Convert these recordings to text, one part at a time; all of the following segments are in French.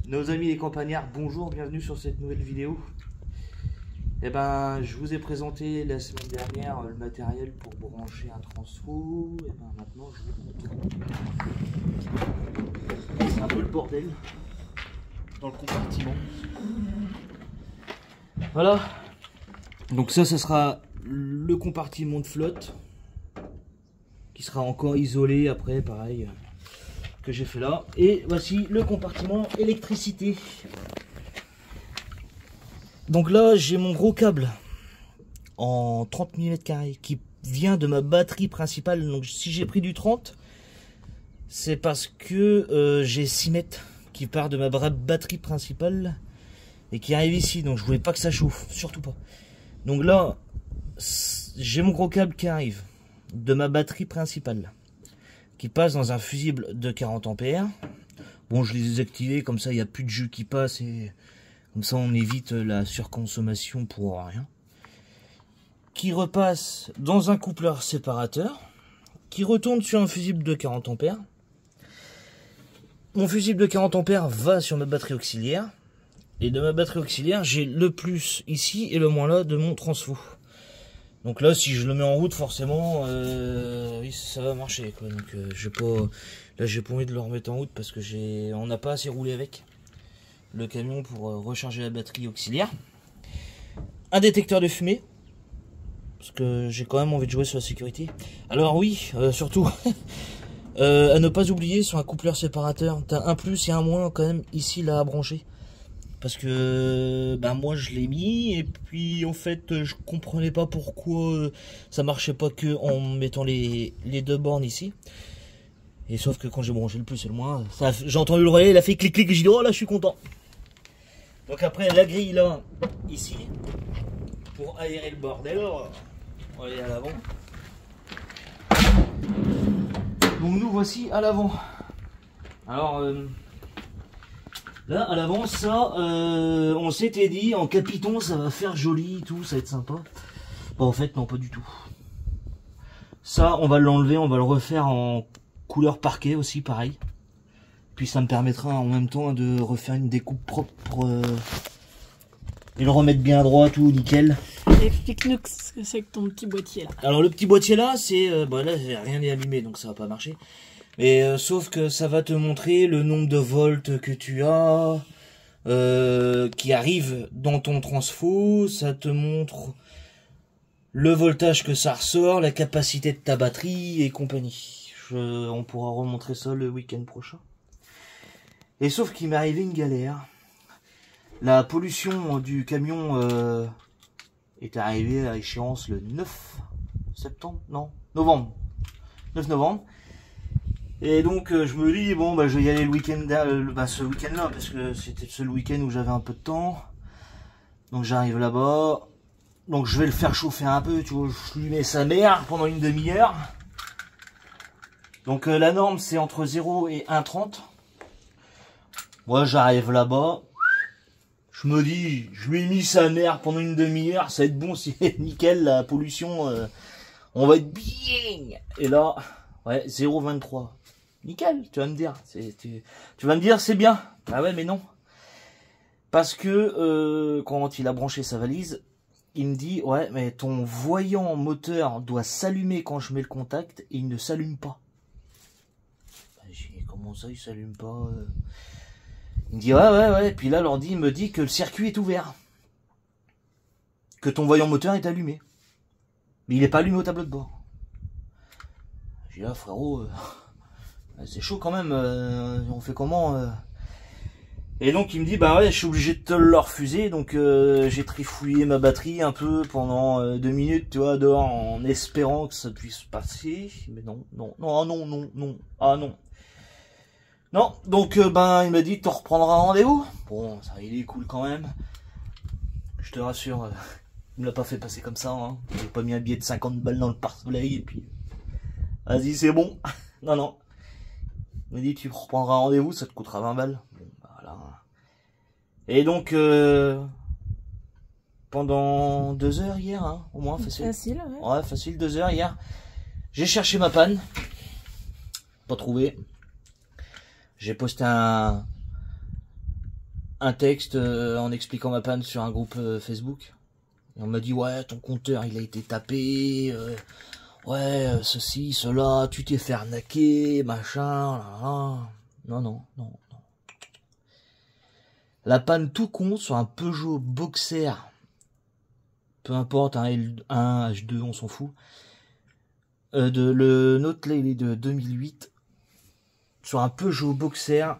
Nos amis les campagnards, bonjour, bienvenue sur cette nouvelle vidéo. Eh ben, je vous ai présenté la semaine dernière le matériel pour brancher un transfo. Et ben maintenant, je vous montre. C'est un peu le bordel dans le compartiment. Voilà. Donc ça sera le compartiment de flotte qui sera encore isolé après, pareil, que j'ai fait là. Et voici le compartiment électricité. Donc là, j'ai mon gros câble en 30 mm qui vient de ma batterie principale. Donc si j'ai pris du 30, c'est parce que j'ai 6 mètres qui part de ma batterie principale et qui arrive ici. Donc je voulais pas que ça chauffe, surtout pas. Donc là, j'ai mon gros câble qui arrive de ma batterie principale qui passe dans un fusible de 40 ampères. Bon, je les ai désactivés, comme ça il n'y a plus de jus qui passe et comme ça on évite la surconsommation pour rien. Qui repasse dans un coupleur séparateur, qui retourne sur un fusible de 40 ampères. Mon fusible de 40 ampères va sur ma batterie auxiliaire. Et de ma batterie auxiliaire, j'ai le plus ici et le moins là de mon transfo. Donc là, si je le mets en route, forcément, oui, ça va marcher, quoi. Donc là, j'ai pas envie de le remettre en route parce que on n'a pas assez roulé avec le camion pour recharger la batterie auxiliaire. Un détecteur de fumée parce que j'ai quand même envie de jouer sur la sécurité. Alors oui, surtout à ne pas oublier sur un coupleur séparateur, t'as un plus et un moins quand même ici là à brancher. Parce que ben moi je l'ai mis et puis en fait je comprenais pas pourquoi ça marchait pas que en mettant les deux bornes ici. Et sauf que quand j'ai branché le plus et le moins, j'ai entendu le relais, il a fait clic clic et j'ai dit oh là je suis content. Donc après la grille là, ici, pour aérer le bordel, on va aller à l'avant. Donc nous voici à l'avant. Alors là, à l'avant, ça, on s'était dit, en capiton, ça va faire joli et tout, ça va être sympa. Bon, en fait, non, pas du tout. Ça, on va l'enlever, on va le refaire en couleur parquet aussi, pareil. Puis ça me permettra en même temps de refaire une découpe propre et le remettre bien droit, tout nickel. Explique-nous ce que c'est que ton petit boîtier là. Alors, le petit boîtier là, c'est... bah là, rien n'est allumé, donc ça va pas marcher. Mais sauf que ça va te montrer le nombre de volts que tu as, qui arrive dans ton transfo. Ça te montre le voltage que ça ressort, la capacité de ta batterie et compagnie. On pourra remontrer ça le week-end prochain. Et sauf qu'il m'est arrivé une galère. La pollution du camion est arrivée à échéance le 9 septembre, non, novembre. 9 novembre. Et donc je me dis bon bah je vais y aller le week-end, ce week-end là parce que c'était le seul week-end où j'avais un peu de temps. Donc j'arrive là-bas, donc je vais le faire chauffer un peu, tu vois, je lui mets sa mère pendant une demi-heure. Donc la norme c'est entre 0 et 1,30. Moi j'arrive là-bas, je me dis je lui ai mis sa mère pendant une demi-heure, ça va être bon, c'est nickel la pollution, on va être bien. Et là ouais 0,23. Nickel, tu vas me dire, tu vas me dire c'est bien. Ah ouais mais non. Parce que quand il a branché sa valise, il me dit ouais mais ton voyant moteur doit s'allumer quand je mets le contact et il ne s'allume pas. J'ai dit comment ça il s'allume pas Il me dit ouais, et puis là l'ordi me dit que le circuit est ouvert. Que ton voyant moteur est allumé. Mais il n'est pas allumé au tableau de bord. J'ai dit là frérot... c'est chaud quand même, on fait comment Et donc il me dit bah ouais je suis obligé de te le refuser. Donc j'ai trifouillé ma batterie un peu pendant 2 minutes, tu vois, dehors en espérant que ça puisse passer. Mais non, ah non. Non, donc ben il m'a dit tu reprendras rendez-vous. Bon ça il est cool quand même. Je te rassure, il me l'a pas fait passer comme ça, hein. J'ai pas mis un billet de 50 balles dans le pare-soleil et puis... Vas-y c'est bon. Non. Il m'a dit tu reprendras rendez-vous, ça te coûtera 20 balles. Bon, bah, voilà. Et donc pendant 2 heures hier, hein, au moins facile. Facile, ouais. Ouais, facile, 2 heures hier. J'ai cherché ma panne, pas trouvé. J'ai posté un un texte en expliquant ma panne sur un groupe Facebook. Et on m'a dit, ouais, ton compteur, il a été tapé, ouais, ceci, cela, tu t'es fait arnaquer, machin, là, là. Non, non, non, non. La panne tout con sur un Peugeot Boxer, peu importe, un L1, H2, on s'en fout, le Note Lady de 2008, sur un Peugeot Boxer,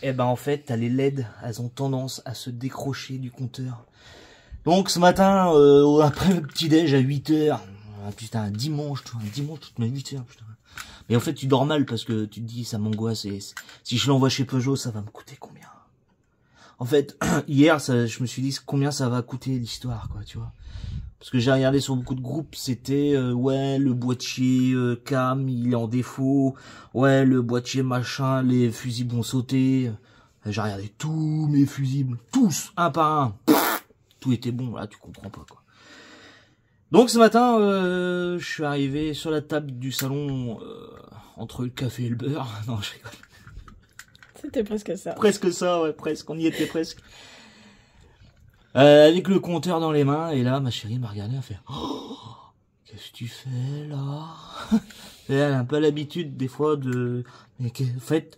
et ben en fait, t'as les LED, elles ont tendance à se décrocher du compteur. Donc ce matin, après le petit-déj à 8h, putain, un dimanche, tu te mets 8h, putain. Mais en fait, tu dors mal parce que tu te dis, ça m'angoisse, et si je l'envoie chez Peugeot, ça va me coûter combien? En fait, hier, je me suis dit, combien ça va coûter l'histoire, quoi, tu vois. Parce que j'ai regardé sur beaucoup de groupes, c'était, ouais, le boîtier cam, il est en défaut, ouais, le boîtier machin, les fusibles ont sauté. J'ai regardé tous mes fusibles, tous, un par un. Tout était bon, là, tu comprends pas, quoi. Donc ce matin, je suis arrivé sur la table du salon, entre le café et le beurre. Non, je rigole. C'était presque ça. Presque ça, ouais, presque, on y était presque. Avec le compteur dans les mains, et là, ma chérie m'a regardé, elle fait, oh, qu'est-ce que tu fais, là? Et elle a un peu l'habitude, des fois, mais en fait,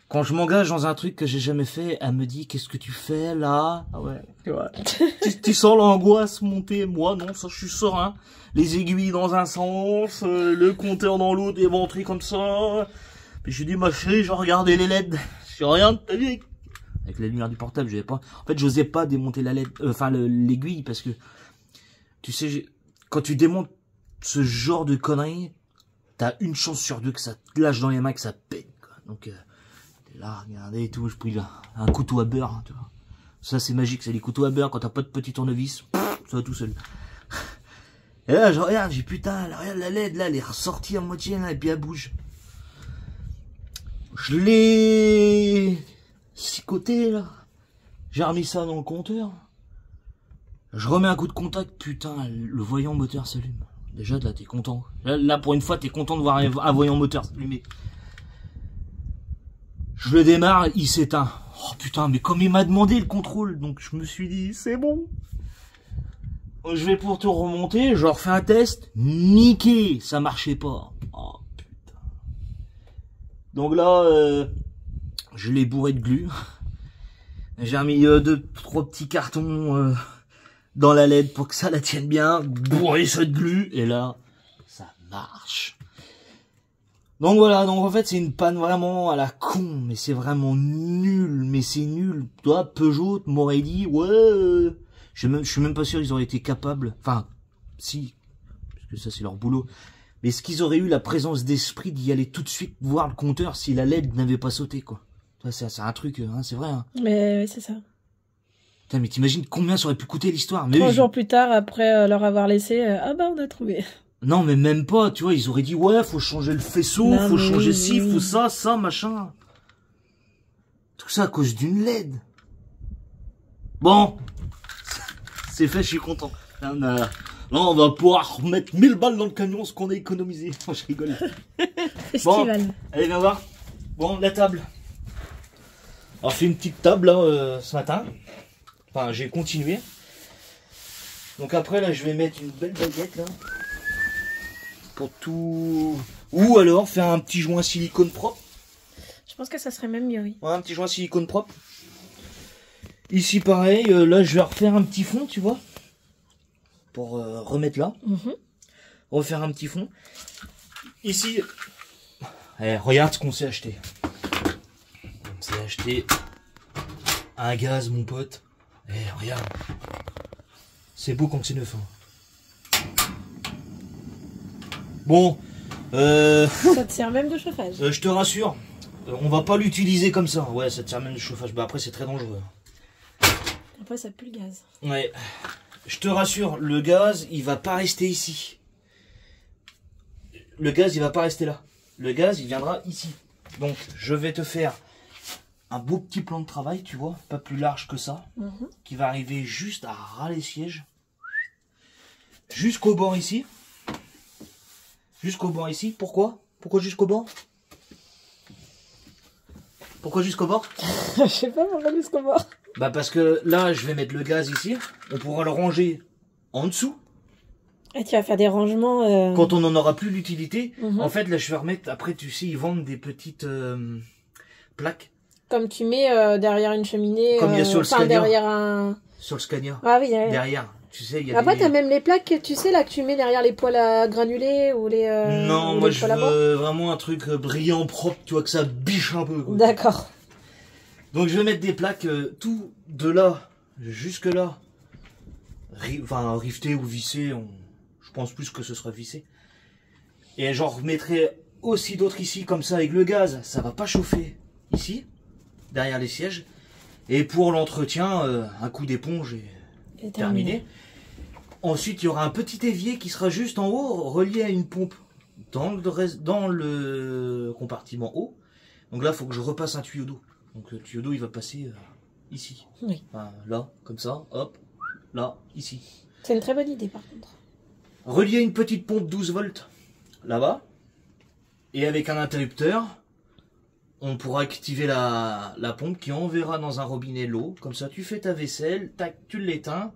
quand je m'engage dans un truc que j'ai jamais fait, elle me dit, qu'est-ce que tu fais, là? Ah ouais, tu vois. tu sens l'angoisse monter. Moi, non, ça, je suis serein. Les aiguilles dans un sens, le compteur dans l'autre, éventré comme ça. Puis je dis, ma chérie, je regardais les LED. Je rien de ta vie. Avec la lumière du portable, j'avais pas. En fait, j'osais pas démonter la LED, enfin l'aiguille, parce que tu sais, quand tu démontes ce genre de conneries, t'as une chance sur deux que ça te lâche dans les mains, que ça pète, quoi. Donc t'es là, regardez et tout, je pris là un couteau à beurre, hein, tu vois. Ça c'est magique, c'est les couteaux à beurre quand t'as pas de petit tournevis, ça va tout seul. Et là, je regarde, j'ai putain, là, regarde la LED, là, elle est ressortie à moitié, là, et puis elle bouge. Je l'ai sicoté, là. J'ai remis ça dans le compteur. Je remets un coup de contact, putain, le voyant moteur s'allume. Déjà, là, t'es content. Là, pour une fois, t'es content de voir un voyant moteur s'allumer. Je le démarre, il s'éteint. Oh putain, mais comme il m'a demandé le contrôle, donc je me suis dit, c'est bon. Je vais pour tout remonter, je refais un test, niqué, ça marchait pas. Oh putain. Donc là, je l'ai bourré de glu. J'ai remis 2-3 petits cartons dans la LED pour que ça la tienne bien, bourré ça de glu, et là, ça marche. Donc voilà, donc en fait c'est une panne vraiment à la con, mais c'est vraiment nul, mais c'est nul. Toi, Peugeot m'aurait dit, ouais, je suis même pas sûr qu'ils auraient été capables, enfin, si, parce que ça c'est leur boulot, mais est-ce qu'ils auraient eu la présence d'esprit d'y aller tout de suite voir le compteur si la LED n'avait pas sauté, quoi. C'est un truc, hein, c'est vrai. Hein. Mais c'est ça. Putain, mais t'imagines combien ça aurait pu coûter l'histoire. 3 jours plus tard, après leur avoir laissé, ah bah on a trouvé. Non, mais même pas, tu vois, ils auraient dit, ouais, faut changer le faisceau, non, faut changer ci, faut ça, machin. Tout ça à cause d'une LED. Bon, c'est fait, je suis content. Là, on va pouvoir remettre 1000 balles dans le camion, ce qu'on a économisé. Oh, je rigole. Festival. Bon, allez, viens voir. Bon, la table. Alors, j'ai fait une petite table, là, ce matin. Enfin, j'ai continué. Donc après, là, je vais mettre une belle baguette, là. Pour tout... Ou alors, faire un petit joint silicone propre. Je pense que ça serait même mieux, oui. Ouais, un petit joint silicone propre. Ici, pareil. Là, je vais refaire un petit fond, tu vois. Pour remettre là. Refaire un petit fond. Ici... Eh, regarde ce qu'on s'est acheté. On s'est acheté un gaz, mon pote. Eh, regarde. C'est beau quand c'est neuf. Hein. Bon. Ça te sert même de chauffage. Je te rassure. On va pas l'utiliser comme ça. Ouais, ça te sert même de chauffage. Bah après, c'est très dangereux. Après, ça pue le gaz. Ouais. Je te rassure, le gaz, il va pas rester ici. Le gaz, il va pas rester là. Le gaz, il viendra ici. Donc, je vais te faire un beau petit plan de travail, tu vois, pas plus large que ça, qui va arriver juste à ras les sièges, jusqu'au bord ici. Jusqu'au bord ici. Pourquoi? Pourquoi jusqu'au bord? Pourquoi jusqu'au bord? Je sais pas pourquoi jusqu'au bord. Bah parce que là, je vais mettre le gaz ici. On pourra le ranger en dessous. Et tu vas faire des rangements. Quand on n'en aura plus l'utilité. Mhm. En fait, là, je vais remettre... Après, tu sais, ils vendent des petites plaques. Comme tu mets derrière une cheminée. Comme il y a sur le Scania. Derrière un... Sur le Scania. Ah oui, Derrière. Tu sais, il y a après, des... t'as même les plaques, tu sais, là, que tu mets derrière les poêles à granulés ou les. Non, ou moi les je poêles à bois. veux vraiment un truc brillant, propre, tu vois, que ça biche un peu. Quoi. D'accord. Donc je vais mettre des plaques tout de là jusque là. Enfin, rifté ou vissé, je pense plus que ce sera vissé. Et j'en remettrai aussi d'autres ici, comme ça, avec le gaz. Ça va pas chauffer ici, derrière les sièges. Et pour l'entretien, un coup d'éponge et terminé. Ensuite, il y aura un petit évier qui sera juste en haut, relié à une pompe dans le compartiment haut. Donc là, il faut que je repasse un tuyau d'eau. Donc le tuyau d'eau, il va passer ici. Oui. Enfin, là, comme ça, hop, là, ici. C'est une très bonne idée, par contre. Relier une petite pompe 12 volts là-bas. Et avec un interrupteur, on pourra activer la pompe qui enverra dans un robinet l'eau. Comme ça, tu fais ta vaisselle, tac, tu l'éteins.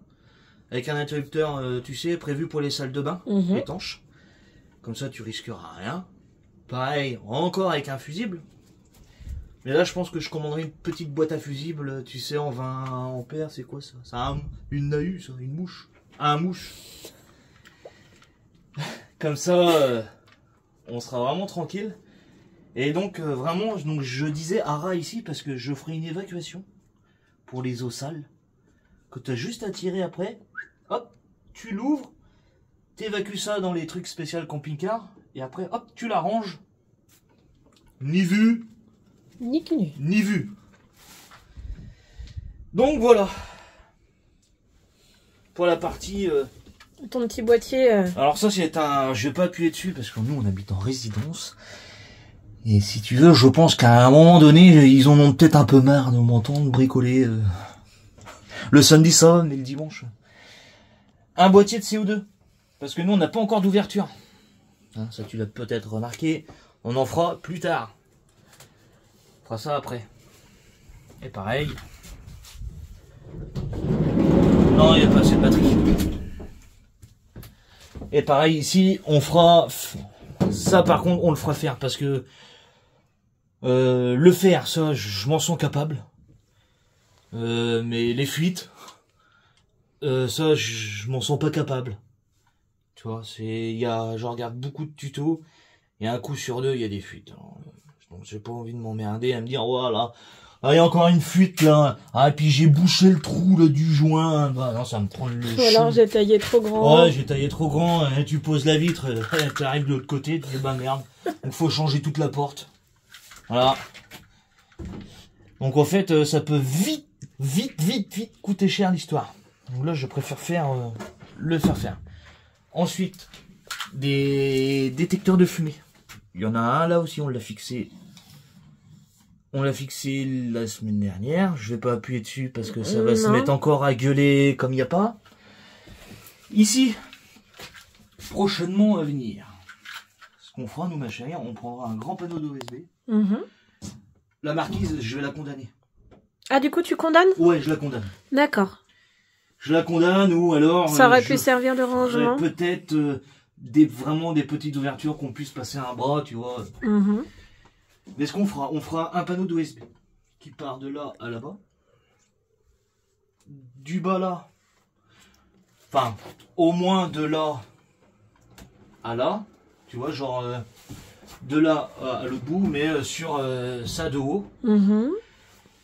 Avec un interrupteur, tu sais, prévu pour les salles de bain, étanches. Comme ça, tu risqueras rien. Pareil, encore avec un fusible. Mais là, je pense que je commanderai une petite boîte à fusible, tu sais, en 20 ampères, c'est quoi ça? C'est une nahu, ça, une mouche. Un mouche. Comme ça, on sera vraiment tranquille. Et donc, vraiment, je disais Ara ici parce que je ferai une évacuation pour les eaux sales. Que tu as juste à tirer après. Hop, tu l'ouvres. Tu évacues ça dans les trucs spéciaux camping-car. Et après, hop, tu la ranges. Ni vu. Ni nu. Ni vu. Donc voilà. Pour la partie... Ton petit boîtier. Alors ça c'est un... Je vais pas appuyer dessus parce que nous on habite en résidence. Et si tu veux, je pense qu'à un moment donné, ils en ont peut-être un peu marre de m'entendre bricoler. Le samedi ça va, mais le dimanche. Un boîtier de CO2. Parce que nous on n'a pas encore d'ouverture. Hein, ça tu l'as peut-être remarqué. On en fera plus tard. On fera ça après. Et pareil. Non, il n'y a pas assez de batterie. Et pareil ici, on fera... Ça par contre, on le fera faire parce que... le faire, ça, je m'en sens capable. Mais les fuites... ça, je m'en sens pas capable. Tu vois, je regarde beaucoup de tutos. Et un coup sur deux, il y a des fuites. Alors, donc j'ai pas envie de m'emmerder à me dire, voilà, il y a encore une fuite là. Ah, et puis j'ai bouché le trou là du joint. Bah, non, ça me prend le Ou alors j'ai taillé trop grand. Ouais, j'ai taillé trop grand. Hein, tu poses la vitre, tu arrives de l'autre côté, tu dis bah merde. Donc faut changer toute la porte. Voilà. Donc en fait, ça peut vite coûter cher l'histoire. Donc là, je préfère le faire. Ensuite, des détecteurs de fumée. Il y en a un là aussi, on l'a fixé. On l'a fixé la semaine dernière. Je vais pas appuyer dessus parce que ça va se mettre encore à gueuler comme il n'y a pas. Ici, prochainement à venir. Ce qu'on fera, nous, ma chérie, on prendra un grand panneau d'OSB. La marquise, je vais la condamner. Ah, du coup, tu condamnes? Ouais, je la condamne. D'accord. Je la condamne ou alors... Ça aurait pu servir de rangement. Peut-être vraiment des petites ouvertures qu'on puisse passer un bras, tu vois. Mais ce qu'on fera, on fera un panneau d'OSB qui part de là à là-bas. Du bas là. Enfin, au moins de là à là. Tu vois, genre de là à l'autre bout, mais sur ça de haut.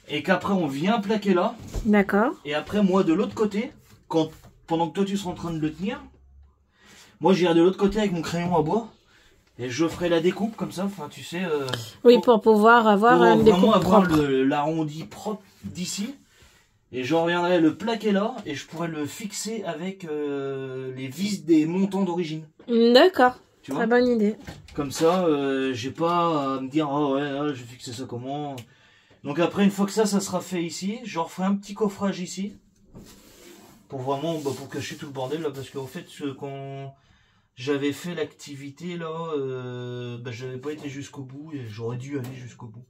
Et qu'après on vient plaquer là. D'accord. Et après moi de l'autre côté, pendant que toi tu seras en train de le tenir, moi j'irai de l'autre côté avec mon crayon à bois. Et je ferai la découpe comme ça, enfin tu sais... oui, pour pouvoir avoir une découpe avoir propre. l'arrondi propre d'ici. Et je reviendrai le plaquer là, et je pourrais le fixer avec les vis des montants d'origine. D'accord, tu vois, très bonne idée. Comme ça, j'ai pas à me dire, ah ouais, je vais fixer ça comment. Donc après, une fois que ça sera fait ici, je referai un petit coffrage ici. Pour vraiment, pour cacher tout le bordel là, parce qu'en fait, quand... j'avais fait l'activité là, j'avais pas été jusqu'au bout et j'aurais dû aller jusqu'au bout.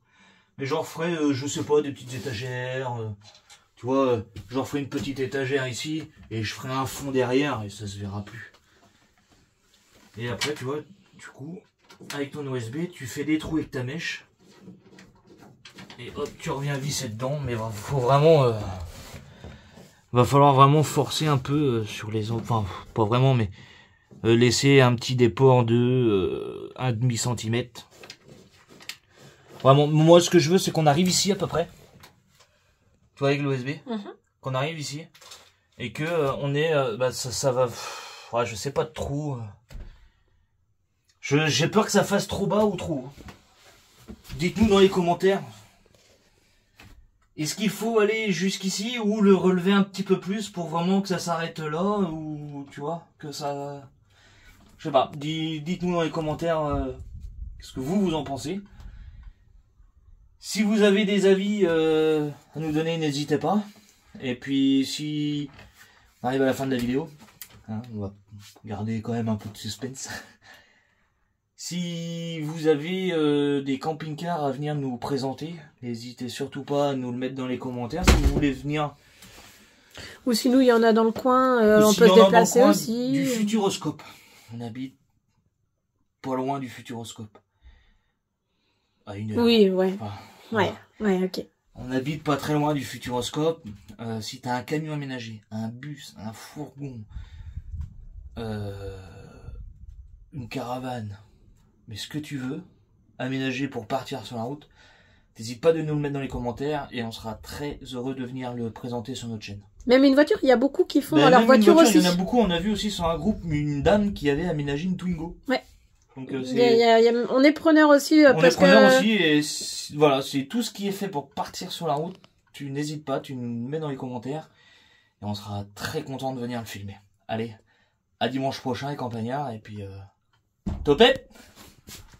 Mais j'en ferai, je sais pas, des petites étagères. Tu vois, j'en ferai une petite étagère ici et je ferai un fond derrière et ça se verra plus. Et après, tu vois, du coup, avec ton OSB, tu fais des trous avec ta mèche. Et hop, tu reviens visser dedans. Mais faut vraiment... va falloir vraiment forcer un peu sur les... Enfin, pas vraiment, mais... laisser un petit dépôt en deux, 1,5 cm. Vraiment, moi, ce que je veux, c'est qu'on arrive ici à peu près. Tu vois, avec l'OSB, qu'on arrive ici et que on est, ça va, ouais, je sais pas de trou. J'ai peur que ça fasse trop bas ou trop haut. Dites-nous dans les commentaires. Est-ce qu'il faut aller jusqu'ici ou le relever un petit peu plus pour vraiment que ça s'arrête là ou tu vois que ça, je sais pas. Dites-nous dans les commentaires ce que vous en pensez. Si vous avez des avis à nous donner, n'hésitez pas. Et puis si on arrive à la fin de la vidéo, hein, on va garder quand même un peu de suspense. Si vous avez des camping-cars à venir nous présenter, n'hésitez surtout pas à nous le mettre dans les commentaires. Si vous voulez venir... Ou si nous, il y en a dans le coin, on peut se déplacer aussi. Du Futuroscope. On habite pas loin du Futuroscope. À 1 heure. Oui, ouais. Enfin, ouais, voilà. ouais, ok. On habite pas très loin du Futuroscope. Si t'as un camion aménagé, un bus, un fourgon, une caravane, mais ce que tu veux, aménager pour partir sur la route, n'hésite pas de nous le mettre dans les commentaires et on sera très heureux de venir le présenter sur notre chaîne. Même une voiture, il y a beaucoup qui font leur voiture aussi. Il y en a beaucoup, on a vu aussi sur un groupe une dame qui avait aménagé une Twingo. Ouais. Donc, on est preneur aussi. On est preneur aussi et voilà, c'est tout ce qui est fait pour partir sur la route. Tu n'hésites pas, tu nous mets dans les commentaires et on sera très content de venir le filmer. Allez, à dimanche prochain les campagnards et puis topette.